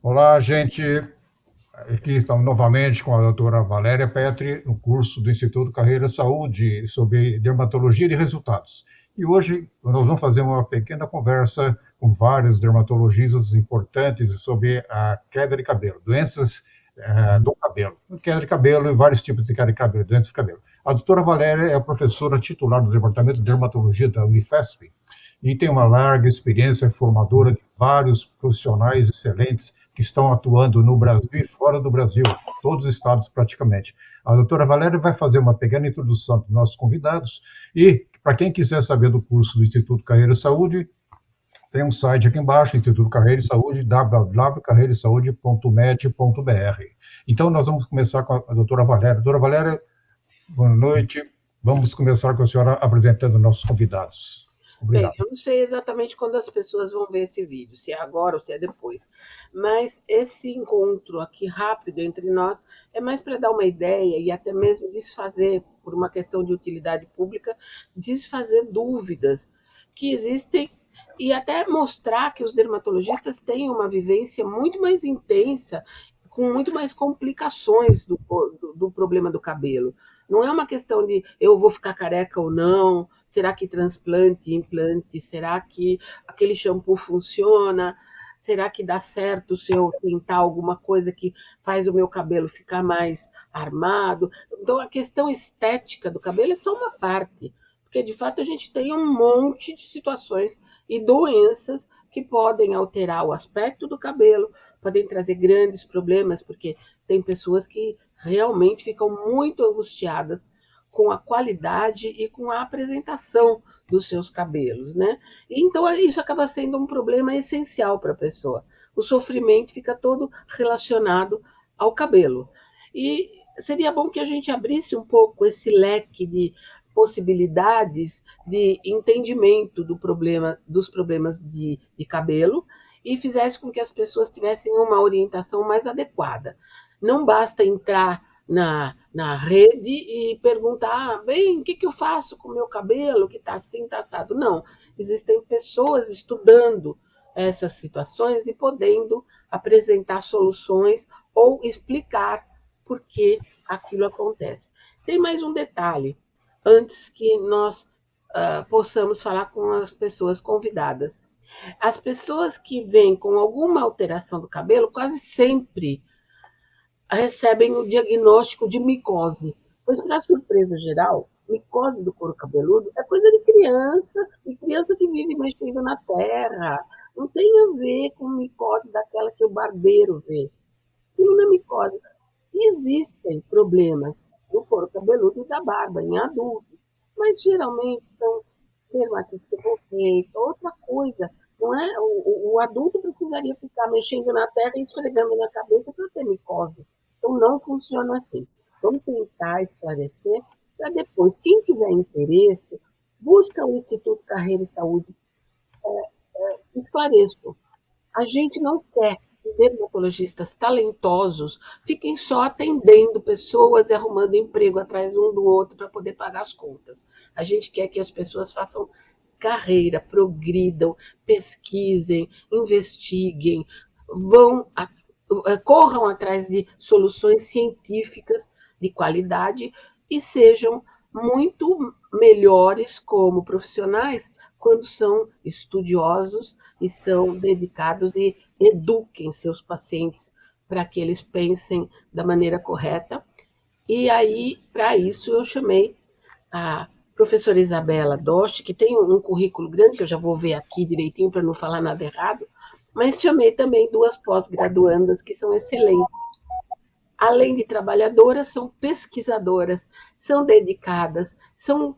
Olá, gente. Aqui estamos novamente com a doutora Valéria Petri, no curso do Instituto Carreira Saúde sobre dermatologia de resultados. E hoje nós vamos fazer uma pequena conversa com vários dermatologistas importantes sobre a queda de cabelo, doenças do cabelo, queda de cabelo e vários tipos de queda de cabelo, doenças de cabelo. A doutora Valéria é a professora titular do Departamento de Dermatologia da Unifesp e tem uma larga experiência formadora de vários profissionais excelentes que estão atuando no Brasil e fora do Brasil, todos os estados praticamente. A doutora Valéria vai fazer uma pequena introdução dos nossos convidados e, para quem quiser saber do curso do Instituto Carreira e Saúde, tem um site aqui embaixo, Instituto Carreira e Saúde, www.carreiresaude.med.br. Então, nós vamos começar com a doutora Valéria. Doutora Valéria, boa noite. Vamos começar com a senhora apresentando nossos convidados. Bem, Obrigado. eu não sei exatamente quando as pessoas vão ver esse vídeo, se é agora ou se é depois, mas esse encontro aqui rápido entre nós é mais para dar uma ideia e até mesmo desfazer, por uma questão de utilidade pública, desfazer dúvidas que existem e até mostrar que os dermatologistas têm uma vivência muito mais intensa, com muito mais complicações do problema do cabelo. Não é uma questão de eu vou ficar careca ou não, será que transplante, implante, será que aquele shampoo funciona? Será que dá certo se eu tentar alguma coisa que faz o meu cabelo ficar mais armado? Então, a questão estética do cabelo é só uma parte, porque de fato a gente tem um monte de situações e doenças que podem alterar o aspecto do cabelo, podem trazer grandes problemas, porque tem pessoas que realmente ficam muito angustiadas com a qualidade e com a apresentação dos seus cabelos, né? E então isso acaba sendo um problema essencial para a pessoa. O sofrimento fica todo relacionado ao cabelo. E seria bom que a gente abrisse um pouco esse leque de possibilidades de entendimento dos problemas de cabelo e fizesse com que as pessoas tivessem uma orientação mais adequada. Não basta entrar na rede e perguntar, bem, o que eu faço com o meu cabelo que está assim, está assado? Não, existem pessoas estudando essas situações e podendo apresentar soluções ou explicar por que aquilo acontece. Tem mais um detalhe, antes que nós possamos falar com as pessoas convidadas. As pessoas que vêm com alguma alteração do cabelo, quase sempre recebem o diagnóstico de micose. Pois, para surpresa geral, micose do couro cabeludo é coisa de criança que vive mexendo na terra. Não tem a ver com micose daquela que o barbeiro vê. Tem na micose. Existem problemas do couro cabeludo e da barba em adultos, mas geralmente são dermatite seborreica, outra coisa. Não é? O adulto precisaria ficar mexendo na terra e esfregando na cabeça para ter micose. Então não funciona assim. Vamos tentar esclarecer para depois, quem tiver interesse, busca o Instituto Carreira e Saúde, esclareço. A gente não quer que dermatologistas talentosos fiquem só atendendo pessoas e arrumando emprego atrás um do outro para poder pagar as contas. A gente quer que as pessoas façam carreira, progridam, pesquisem, investiguem, corram atrás de soluções científicas de qualidade e sejam muito melhores como profissionais quando são estudiosos e são dedicados e eduquem seus pacientes para que eles pensem da maneira correta. E aí, para isso, eu chamei a professora Isabela Dosch, que tem um currículo grande, que eu já vou ver aqui direitinho para não falar nada errado, mas chamei também duas pós-graduandas que são excelentes. Além de trabalhadoras, são pesquisadoras, são dedicadas, são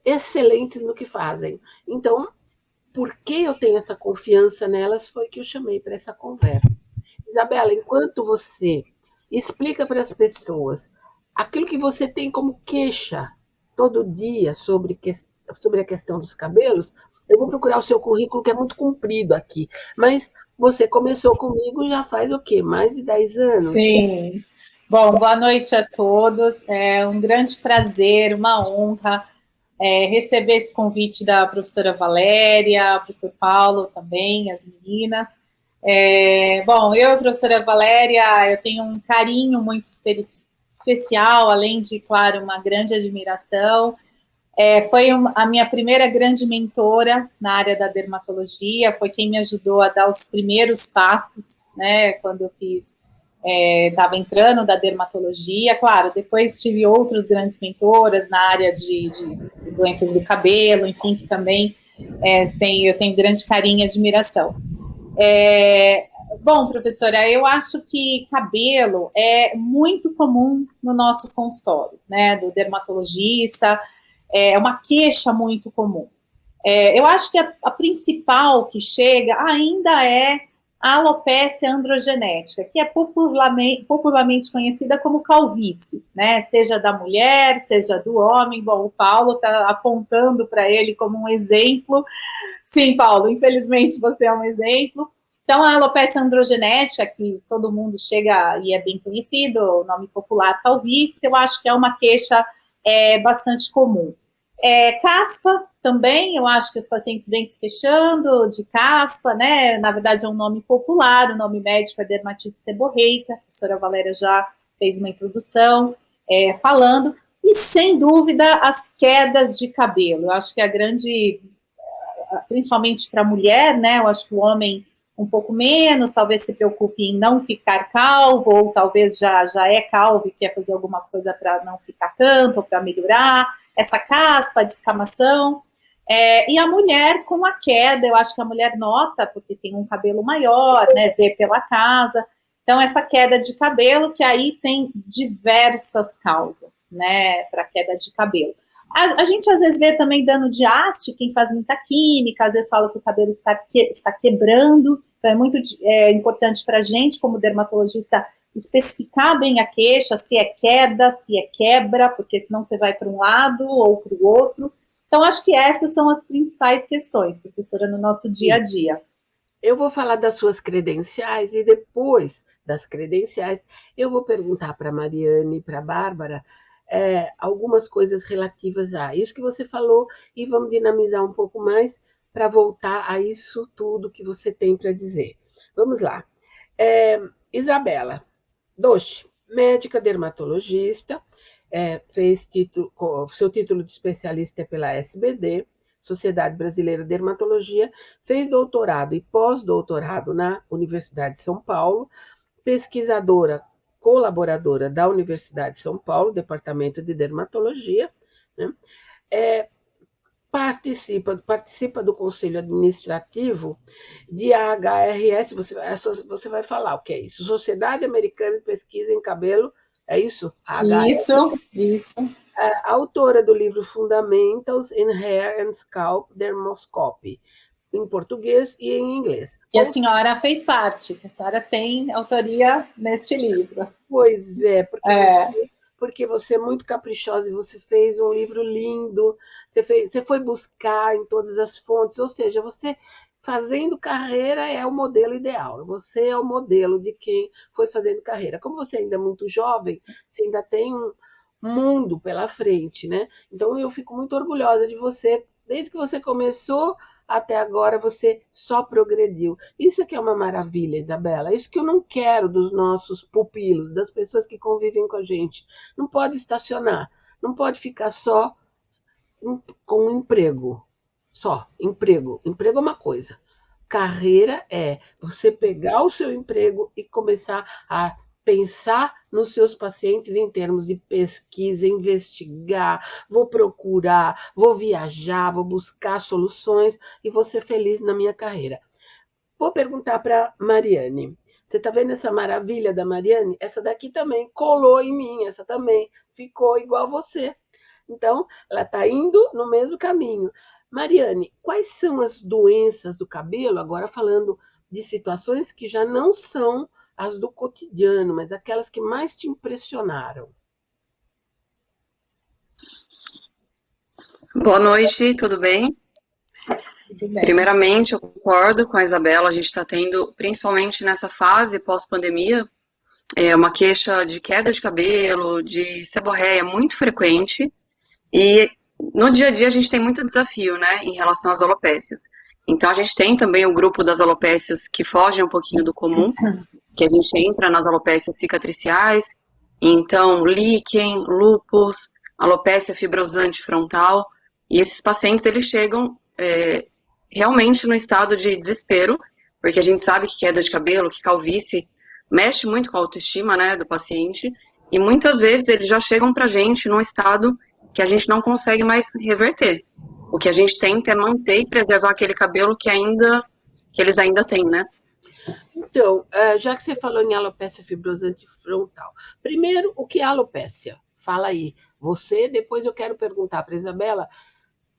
excelentes no que fazem. Então, porque eu tenho essa confiança nelas, foi que eu chamei para essa conversa. Isabela, enquanto você explica para as pessoas aquilo que você tem como queixa todo dia sobre a questão dos cabelos, eu vou procurar o seu currículo, que é muito comprido aqui. Mas você começou comigo já faz o quê? Mais de 10 anos? Sim. Bom, boa noite a todos. É um grande prazer, uma honra receber esse convite da professora Valéria, professor Paulo também, as meninas. Bom, eu e a professora Valéria, eu tenho um carinho muito especial, além de, claro, uma grande admiração. Foi a minha primeira grande mentora na área da dermatologia, foi quem me ajudou a dar os primeiros passos, né, quando eu estava entrando da dermatologia. Claro, depois tive outras grandes mentoras na área de doenças do cabelo, enfim, que também eu tenho grande carinho e admiração. Bom, professora, eu acho que cabelo é muito comum no nosso consultório, né, do dermatologista, é uma queixa muito comum. Eu acho que a principal que chega ainda é a alopécia androgenética, que é popularmente conhecida como calvície, né? Seja da mulher, seja do homem. Bom, o Paulo está apontando para ele como um exemplo. Sim, Paulo, infelizmente você é um exemplo. Então, a alopecia androgenética, que todo mundo chega e é bem conhecido, o nome popular calvície, eu acho que é uma queixa bastante comum. Caspa também, eu acho que os pacientes vêm se queixando de caspa, né? Na verdade é um nome popular, o nome médico é dermatite seborreica, a professora Valéria já fez uma introdução falando, e sem dúvida as quedas de cabelo. Eu acho que a grande, principalmente para a mulher, né? Eu acho que o homem um pouco menos, talvez se preocupe em não ficar calvo, ou talvez já é calvo e quer fazer alguma coisa para não ficar tanto, ou para melhorar essa caspa, a descamação. E a mulher com a queda, eu acho que a mulher nota, porque tem um cabelo maior, né, vê pela casa. Então, essa queda de cabelo, que aí tem diversas causas, né, para queda de cabelo. A gente às vezes vê também dano de haste, quem faz muita química, às vezes fala que o cabelo está quebrando, então é muito importante para a gente, como dermatologista, especificar bem a queixa, se é queda, se é quebra, porque senão você vai para um lado ou para o outro. Então, acho que essas são as principais questões, professora, no nosso dia a dia. Eu vou falar das suas credenciais e depois das credenciais eu vou perguntar para a Mariane e para a Bárbara algumas coisas relativas a isso que você falou e vamos dinamizar um pouco mais para voltar a isso tudo que você tem para dizer. Vamos lá. Isabela Doshi, médica dermatologista, fez seu título de especialista pela SBD, Sociedade Brasileira de Dermatologia, fez doutorado e pós-doutorado na Universidade de São Paulo, pesquisadora colaboradora da Universidade de São Paulo, Departamento de Dermatologia, né? Participa do Conselho Administrativo de AHRS, você vai falar o que é isso, Sociedade Americana de Pesquisa em Cabelo, é isso? AHRS. Isso. Autora do livro Fundamentals in Hair and Scalp Dermoscopy, em português e em inglês. Que a senhora fez parte, a senhora tem autoria neste livro. Pois é, porque você é muito caprichosa e você fez um livro lindo, você foi buscar em todas as fontes, ou seja, você fazendo carreira é o modelo ideal, você é o modelo de quem foi fazendo carreira. Como você ainda é muito jovem, você ainda tem um mundo pela frente, né? Então eu fico muito orgulhosa de você, desde que você começou até agora você só progrediu. Isso aqui é uma maravilha, Isabela. Isso que eu não quero dos nossos pupilos, das pessoas que convivem com a gente. Não pode estacionar, não pode ficar só com um emprego. Só, emprego. Emprego é uma coisa. Carreira é você pegar o seu emprego e começar a pensar nos seus pacientes em termos de pesquisa, investigar, vou procurar, vou viajar, vou buscar soluções e vou ser feliz na minha carreira. Vou perguntar para Mariane. Você está vendo essa maravilha da Mariane? Essa daqui também colou em mim, essa também ficou igual você. Então, ela está indo no mesmo caminho. Mariane, quais são as doenças do cabelo, agora falando de situações que já não são as do cotidiano, mas aquelas que mais te impressionaram? Boa noite, tudo bem? Tudo bem. Primeiramente, eu concordo com a Isabela, a gente está tendo, principalmente nessa fase pós-pandemia, uma queixa de queda de cabelo, de seborréia muito frequente, e no dia a dia a gente tem muito desafio, né, em relação às alopécias. Então, a gente tem também o grupo das alopécias que fogem um pouquinho do comum, que a gente entra nas alopécias cicatriciais, então, líquen, lúpus, alopécia fibrosante frontal, e esses pacientes, eles chegam realmente no estado de desespero, porque a gente sabe que queda de cabelo, que calvície, mexe muito com a autoestima, né, do paciente, e muitas vezes eles já chegam pra gente num estado que a gente não consegue mais reverter. O que a gente tenta é manter e preservar aquele cabelo que eles ainda têm, né? Então, já que você falou em alopécia fibrosante frontal, primeiro, o que é alopécia? Fala aí. Você, depois eu quero perguntar para a Isabela,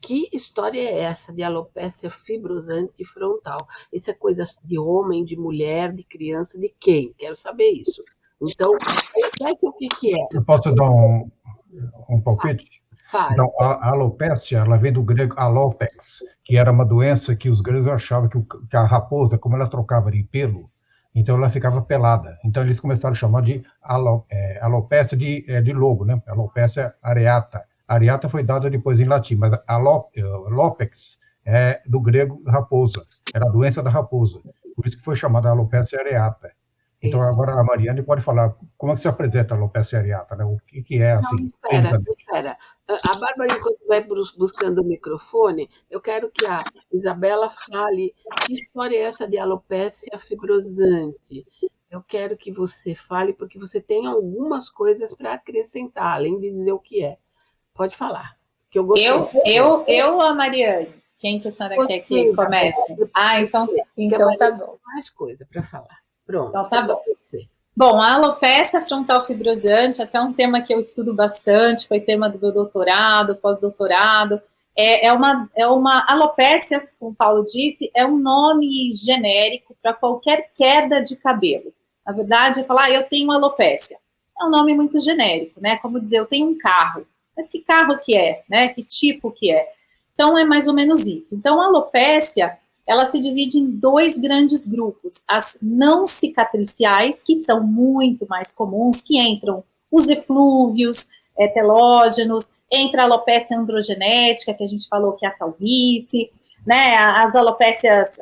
que história é essa de alopécia fibrosante frontal? Isso é coisa de homem, de mulher, de criança, de quem? Quero saber isso. Então, alopécia, o que é? Eu posso dar um palpite? Fale. Então, a alopécia, ela vem do grego alopex, que era uma doença que os gregos achavam que a raposa, como ela trocava de pelo, então ela ficava pelada. Então, eles começaram a chamar de alopécia de lobo, né? Alopécia areata. Areata foi dada depois em latim, mas alopex é do grego raposa. Era a doença da raposa. Por isso que foi chamada alopécia areata. Então, Isso. agora a Mariane pode falar como é que se apresenta a alopecia areata, né? O que é, assim? Não, espera. A Bárbara, enquanto vai buscando o microfone, eu quero que a Isabela fale que história é essa de alopécia fibrosante. Eu quero que você fale, porque você tem algumas coisas para acrescentar, além de dizer o que é. Pode falar. Que eu gostei. Eu ou a Mariane? Quem que a senhora quer que comece? Então tá bom. Mais coisa para falar. Pronto. Então tá bom. Bom, a alopecia frontal fibrosante, até um tema que eu estudo bastante, foi tema do meu doutorado, pós-doutorado. É uma alopécia, como o Paulo disse, é um nome genérico para qualquer queda de cabelo. Na verdade, falar, eu tenho alopécia. É um nome muito genérico, né? Como dizer, eu tenho um carro. Mas que carro que é, né? Que tipo que é? Então, é mais ou menos isso. Então, a alopécia, ela se divide em dois grandes grupos. As não cicatriciais, que são muito mais comuns, que entram os eflúvios, telógenos, entra a alopécia androgenética, que a gente falou que é a calvície, né? As alopécias,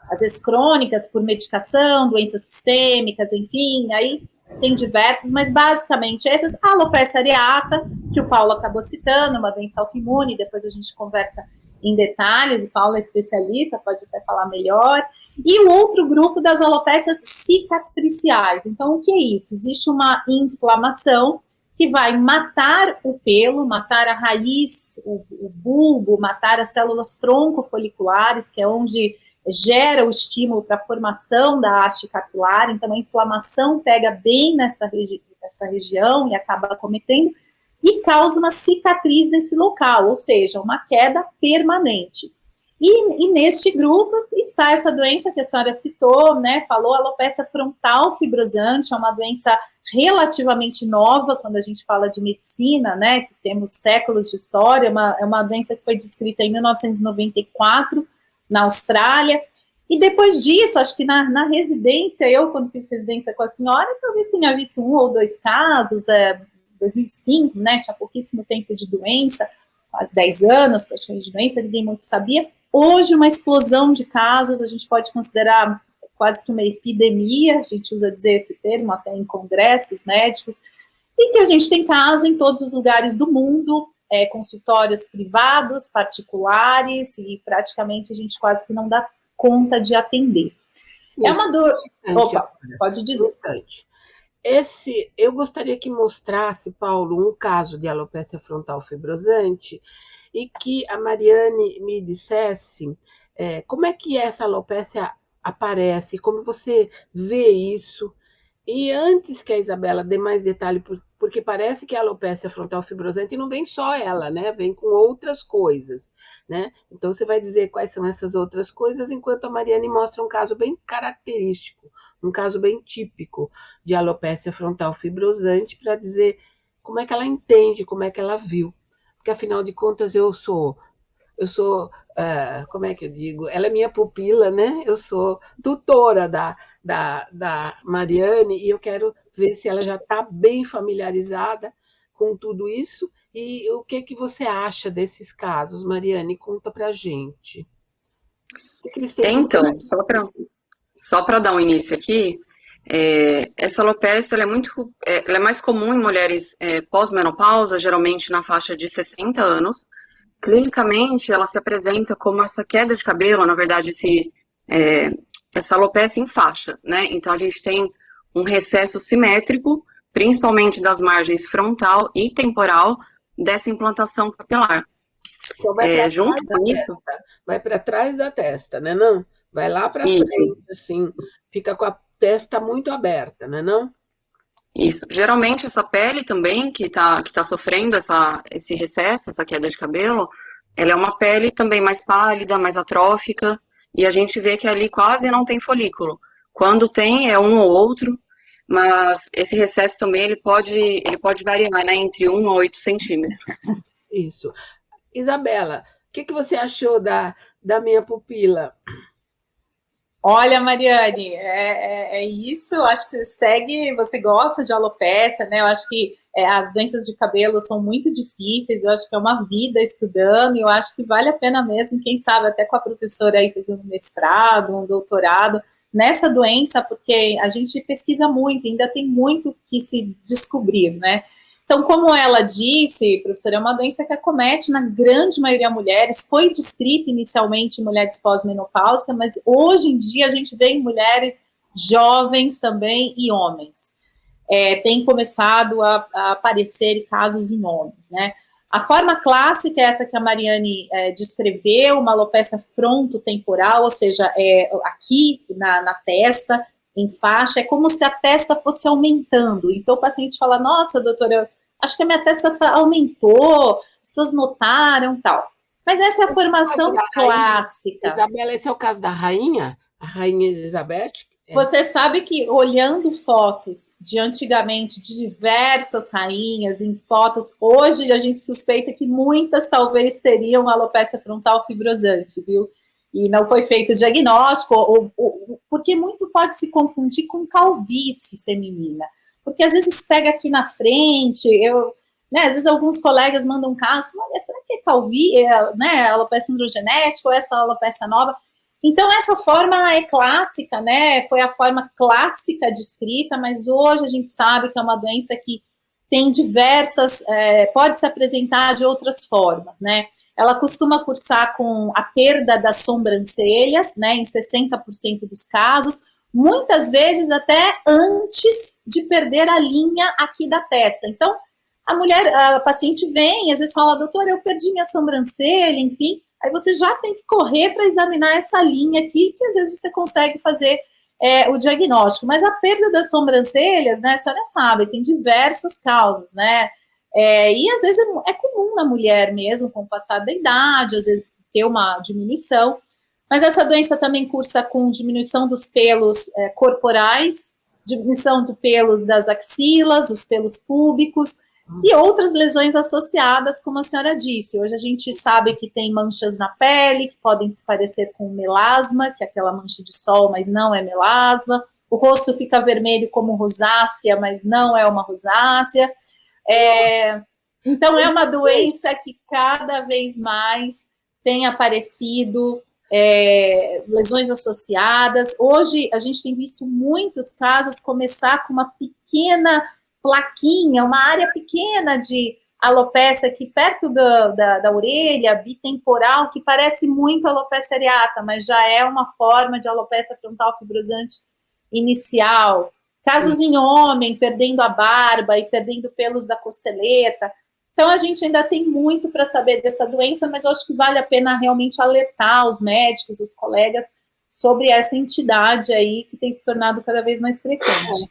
às vezes, crônicas por medicação, doenças sistêmicas, enfim, aí tem diversas, mas basicamente essas, a alopécia areata, que o Paulo acabou citando, uma doença autoimune, depois a gente conversa em detalhes, o Paulo é especialista, pode até falar melhor, e o outro grupo das alopécias cicatriciais. Então, o que é isso? Existe uma inflamação que vai matar o pelo, matar a raiz, o bulbo, matar as células troncofoliculares, que é onde gera o estímulo para a formação da haste capilar, então a inflamação pega bem nesta região e acaba acometendo, e causa uma cicatriz nesse local, ou seja, uma queda permanente. E neste grupo está essa doença que a senhora citou, né, falou, alopecia frontal fibrosante, é uma doença relativamente nova, quando a gente fala de medicina, né, que temos séculos de história, é uma doença que foi descrita em 1994, na Austrália, e depois disso, acho que na residência, eu quando fiz residência com a senhora, talvez tenha visto 1 ou 2 casos, 2005, né, tinha pouquíssimo tempo de doença, 10 anos praticamente de doença, ninguém muito sabia. Hoje, uma explosão de casos, a gente pode considerar quase que uma epidemia, a gente usa dizer esse termo até em congressos médicos, e que a gente tem caso em todos os lugares do mundo, consultórios privados, particulares, e praticamente a gente quase que não dá conta de atender. É uma dor... Opa, pode dizer. Eu gostaria que mostrasse, Paulo, um caso de alopecia frontal fibrosante e que a Mariane me dissesse como é que essa alopecia aparece, como você vê isso. E antes que a Isabela dê mais detalhe, porque parece que a alopecia frontal fibrosante não vem só ela, né? Vem com outras coisas, né? Então você vai dizer quais são essas outras coisas, enquanto a Mariane mostra um caso bem característico, um caso bem típico de alopecia frontal fibrosante, para dizer como é que ela entende, como é que ela viu. Porque, afinal de contas, eu sou, como é que eu digo? Ela é minha pupila, né? Eu sou tutora da Mariane e eu quero ver se ela já está bem familiarizada com tudo isso. E o que você acha desses casos, Mariane? Conta para a gente. Então, só para dar um início aqui, essa alopecia ela é mais comum em mulheres pós-menopausa, geralmente na faixa de 60 anos. Clinicamente, ela se apresenta como essa queda de cabelo, na verdade, essa alopecia em faixa, né? Então, a gente tem um recesso simétrico, principalmente das margens frontal e temporal, dessa implantação capilar. Então vai junto com isso, vai para trás da testa, né? Não? Vai lá para frente, assim, fica com a testa muito aberta, né? Não? Isso. Geralmente essa pele também que tá sofrendo esse recesso, essa queda de cabelo, ela é uma pele também mais pálida, mais atrófica, e a gente vê que ali quase não tem folículo. Quando tem, é um ou outro, mas esse recesso também ele pode variar, né, entre 1 a 8 centímetros. Isso. Isabela, o que você achou da minha pupila? Olha, Mariane, é isso, eu acho que você gosta de alopecia, né? Eu acho que as doenças de cabelo são muito difíceis, eu acho que é uma vida estudando, e eu acho que vale a pena mesmo, quem sabe, até com a professora aí fazendo um mestrado, um doutorado, nessa doença, porque a gente pesquisa muito, ainda tem muito que se descobrir, né? Então, como ela disse, professora, é uma doença que acomete na grande maioria mulheres, foi descrita inicialmente em mulheres pós-menopáusicas, mas hoje em dia a gente vê em mulheres jovens também e homens. Tem começado a aparecer casos em homens, né? A forma clássica é essa que a Mariane descreveu, uma alopecia frontotemporal, ou seja, aqui na testa, em faixa, é como se a testa fosse aumentando. Então o paciente fala, nossa, doutora, acho que a minha testa aumentou, as pessoas notaram, tal. Mas essa é a formação clássica. Isabela, esse é o caso da rainha? A rainha Elizabeth? Você sabe que, olhando fotos de antigamente, de diversas rainhas, em fotos, hoje a gente suspeita que muitas talvez teriam alopecia frontal fibrosante, viu? E não foi feito o diagnóstico, porque muito pode se confundir com calvície feminina. Porque às vezes pega aqui na frente, às vezes alguns colegas mandam um caso, olha, será que é calvície, né, alopecia androgenética ou essa alopecia nova? Então essa forma é clássica, né, foi a forma clássica descrita, mas hoje a gente sabe que é uma doença que tem diversas, pode se apresentar de outras formas, né? Ela costuma cursar com a perda das sobrancelhas, né, em 60% dos casos, muitas vezes até antes de perder a linha aqui da testa. Então, a paciente vem, às vezes fala, doutora, eu perdi minha sobrancelha, enfim, aí você já tem que correr para examinar essa linha aqui, que às vezes você consegue fazer o diagnóstico. Mas a perda das sobrancelhas, né, a senhora sabe, tem diversas causas, né? E às vezes é comum na mulher mesmo, com o passar da idade, às vezes ter uma diminuição, mas essa doença também cursa com diminuição dos pelos corporais, diminuição de pelos das axilas, dos pelos púbicos, e outras lesões associadas, como a senhora disse. Hoje a gente sabe que tem manchas na pele, que podem se parecer com melasma, que é aquela mancha de sol, mas não é melasma, o rosto fica vermelho como rosácea, mas não é uma rosácea. Então é uma doença que cada vez mais tem aparecido, lesões associadas. Hoje a gente tem visto muitos casos começar com uma pequena plaquinha, uma área pequena de alopecia aqui perto da orelha, bitemporal, que parece muito alopecia areata, mas já é uma forma de alopecia frontal fibrosante inicial. Casos em homem, perdendo a barba e perdendo pelos da costeleta. Então, a gente ainda tem muito para saber dessa doença, mas eu acho que vale a pena realmente alertar os médicos, os colegas, sobre essa entidade aí que tem se tornado cada vez mais frequente.